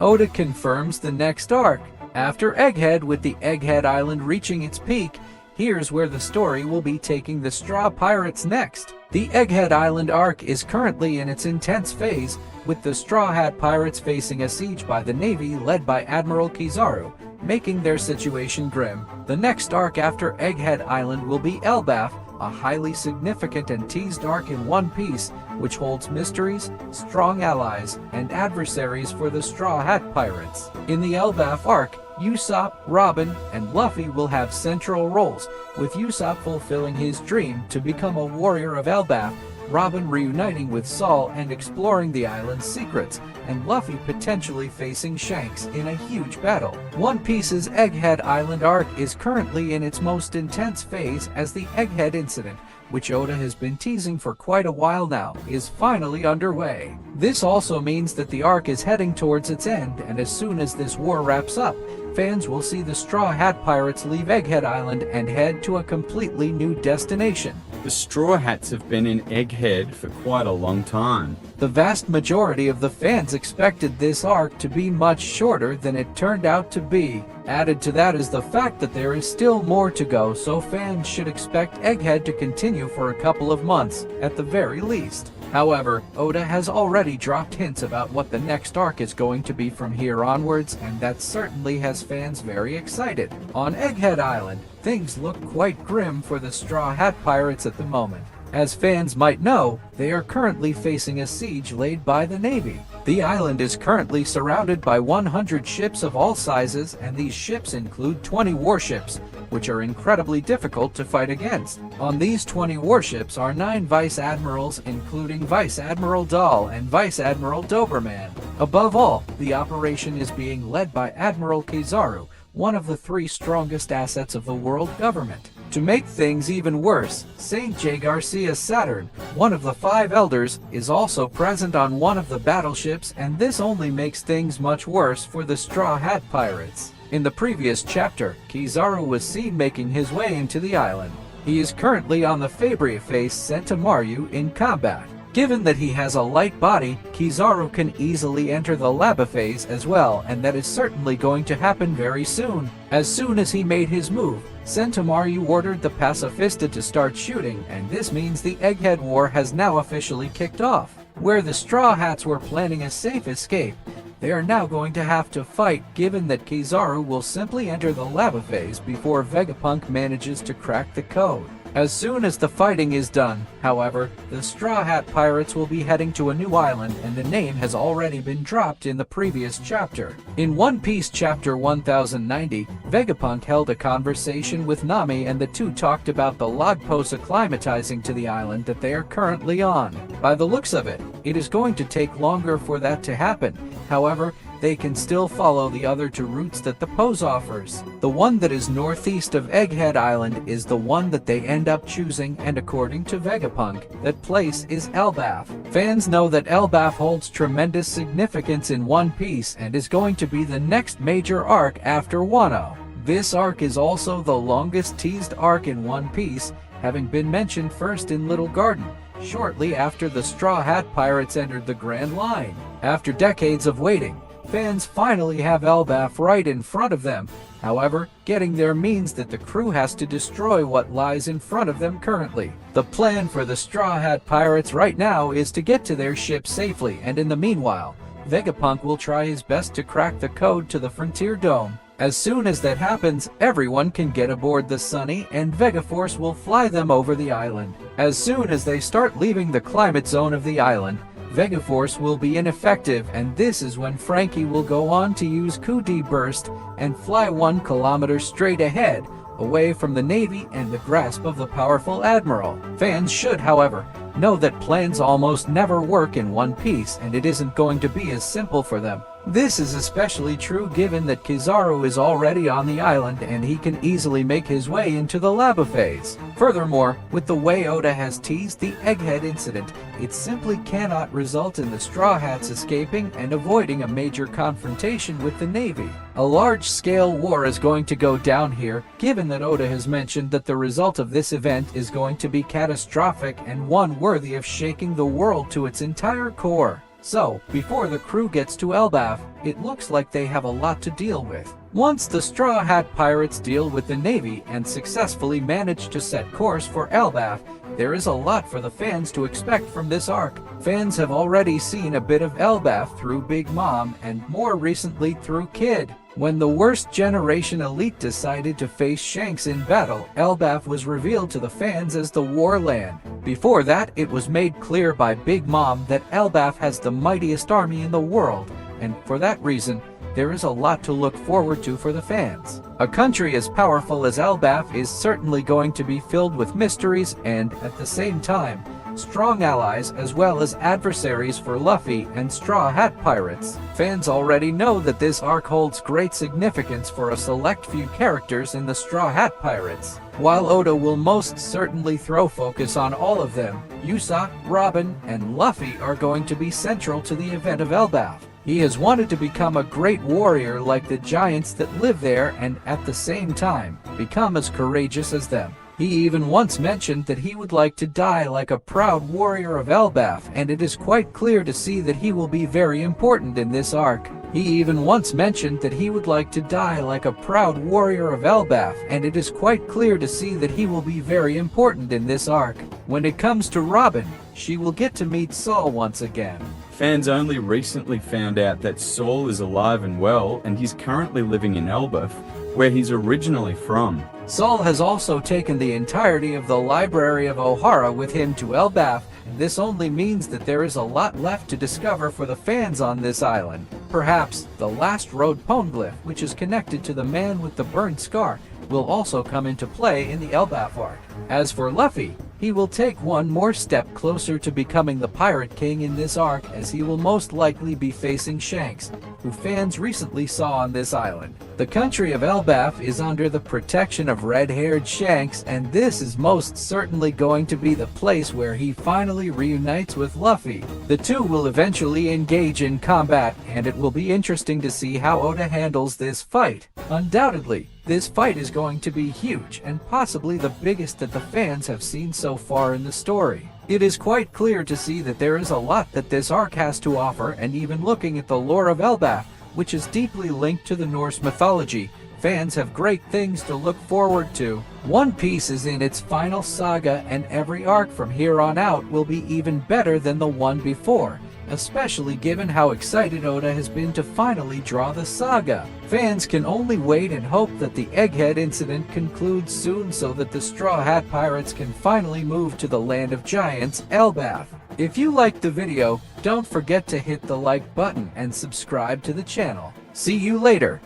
Oda confirms the next arc. After Egghead, with the Egghead Island reaching its peak, here's where the story will be taking the Straw Pirates next. The Egghead Island arc is currently in its intense phase, with the Straw Hat Pirates facing a siege by the Navy led by Admiral Kizaru, making their situation grim. The next arc after Egghead Island will be Elbaf, a highly significant and teased arc in One Piece, which holds mysteries, strong allies, and adversaries for the Straw Hat Pirates. In the Elbaf arc, Usopp, Robin, and Luffy will have central roles, with Usopp fulfilling his dream to become a warrior of Elbaf, Robin reuniting with Saul and exploring the island's secrets, and Luffy potentially facing Shanks in a huge battle. One Piece's Egghead Island arc is currently in its most intense phase as the Egghead incident, which Oda has been teasing for quite a while now, is finally underway. This also means that the arc is heading towards its end, and as soon as this war wraps up, fans will see the Straw Hat Pirates leave Egghead Island and head to a completely new destination. The Straw Hats have been in Egghead for quite a long time. The vast majority of the fans expected this arc to be much shorter than it turned out to be. Added to that is the fact that there is still more to go, so fans should expect Egghead to continue for a couple of months, at the very least. However, Oda has already dropped hints about what the next arc is going to be from here onwards, and that certainly has fans very excited. On Egghead Island, things look quite grim for the Straw Hat Pirates at the moment. As fans might know, they are currently facing a siege laid by the Navy. The island is currently surrounded by 100 ships of all sizes, and these ships include 20 warships, which are incredibly difficult to fight against. On these 20 warships are 9 Vice Admirals, including Vice Admiral Dahl and Vice Admiral Doberman. Above all, the operation is being led by Admiral Kizaru, one of the 3 strongest assets of the world government. To make things even worse, St. J. Garcia Saturn, one of the 5 elders, is also present on one of the battleships, and this only makes things much worse for the Straw Hat Pirates. In the previous chapter, Kizaru was seen making his way into the island. He is currently on the Fabria Face sent to Maryu in combat. Given that he has a light body, Kizaru can easily enter the lava phase as well, and that is certainly going to happen very soon. As soon as he made his move, Sentomaru ordered the Pacifista to start shooting, and this means the Egghead War has now officially kicked off. Where the Straw Hats were planning a safe escape, they are now going to have to fight, given that Kizaru will simply enter the lava phase before Vegapunk manages to crack the code. As soon as the fighting is done, however, the Straw Hat Pirates will be heading to a new island, and the name has already been dropped in the previous chapter. In One Piece Chapter 1090, Vegapunk held a conversation with Nami, and the two talked about the log post acclimatizing to the island that they are currently on. By the looks of it, it is going to take longer for that to happen. However, they can still follow the other 2 routes that the pose offers. The one that is northeast of Egghead Island is the one that they end up choosing, and according to Vegapunk, that place is Elbaf. Fans know that Elbaf holds tremendous significance in One Piece and is going to be the next major arc after Wano. This arc is also the longest teased arc in One Piece, having been mentioned first in Little Garden, shortly after the Straw Hat Pirates entered the Grand Line. After decades of waiting, fans finally have Elbaf right in front of them. However, getting there means that the crew has to destroy what lies in front of them currently. The plan for the Straw Hat Pirates right now is to get to their ship safely, and in the meanwhile, Vegapunk will try his best to crack the code to the Frontier Dome. As soon as that happens, everyone can get aboard the Sunny, and Vegaforce will fly them over the island. As soon as they start leaving the climate zone of the island, Vegaforce will be ineffective, and this is when Frankie will go on to use Kuti Burst and fly 1 kilometer straight ahead, away from the Navy and the grasp of the powerful Admiral. Fans should, however, know that plans almost never work in One Piece, and it isn't going to be as simple for them. This is especially true given that Kizaru is already on the island and he can easily make his way into the lava phase. Furthermore, with the way Oda has teased the Egghead incident, it simply cannot result in the Straw Hats escaping and avoiding a major confrontation with the Navy. A large-scale war is going to go down here, given that Oda has mentioned that the result of this event is going to be catastrophic and one worthy of shaking the world to its entire core. So, before the crew gets to Elbaf, it looks like they have a lot to deal with. Once the Straw Hat Pirates deal with the Navy and successfully manage to set course for Elbaf, there is a lot for the fans to expect from this arc. Fans have already seen a bit of Elbaf through Big Mom and more recently through Kid. When the worst generation elite decided to face Shanks in battle, Elbaf was revealed to the fans as the Warland. Before that, it was made clear by Big Mom that Elbaf has the mightiest army in the world, and for that reason, there is a lot to look forward to for the fans. A country as powerful as Elbaf is certainly going to be filled with mysteries and, at the same time, strong allies as well as adversaries for Luffy and Straw Hat Pirates. Fans already know that this arc holds great significance for a select few characters in the Straw Hat Pirates. While Oda will most certainly throw focus on all of them, Usopp, Robin, and Luffy are going to be central to the event of Elbaf. He has wanted to become a great warrior like the giants that live there and, at the same time, become as courageous as them. He even once mentioned that he would like to die like a proud warrior of Elbaf, and it is quite clear to see that he will be very important in this arc. He even once mentioned that he would like to die like a proud warrior of Elbaf, and it is quite clear to see that he will be very important in this arc. When it comes to Robin, she will get to meet Saul once again. Fans only recently found out that Saul is alive and well, and he's currently living in Elbaf, where he's originally from. Saul has also taken the entirety of the Library of Ohara with him to Elbaf, and this only means that there is a lot left to discover for the fans on this island. Perhaps the last road poneglyph, which is connected to the man with the burned scar, will also come into play in the Elbaf arc. As for Luffy, he will take one more step closer to becoming the Pirate King in this arc, as he will most likely be facing Shanks, who fans recently saw on this island. The country of Elbaf is under the protection of red-haired Shanks, and this is most certainly going to be the place where he finally reunites with Luffy. The two will eventually engage in combat, and it will be interesting to see how Oda handles this fight. Undoubtedly, this fight is going to be huge, and possibly the biggest that the fans have seen so far in the story. It is quite clear to see that there is a lot that this arc has to offer, and even looking at the lore of Elbaf, which is deeply linked to the Norse mythology, fans have great things to look forward to. One Piece is in its final saga, and every arc from here on out will be even better than the one before, especially given how excited Oda has been to finally draw the saga. Fans can only wait and hope that the Egghead incident concludes soon so that the Straw Hat Pirates can finally move to the land of giants, Elbaf. If you liked the video, don't forget to hit the like button and subscribe to the channel. See you later!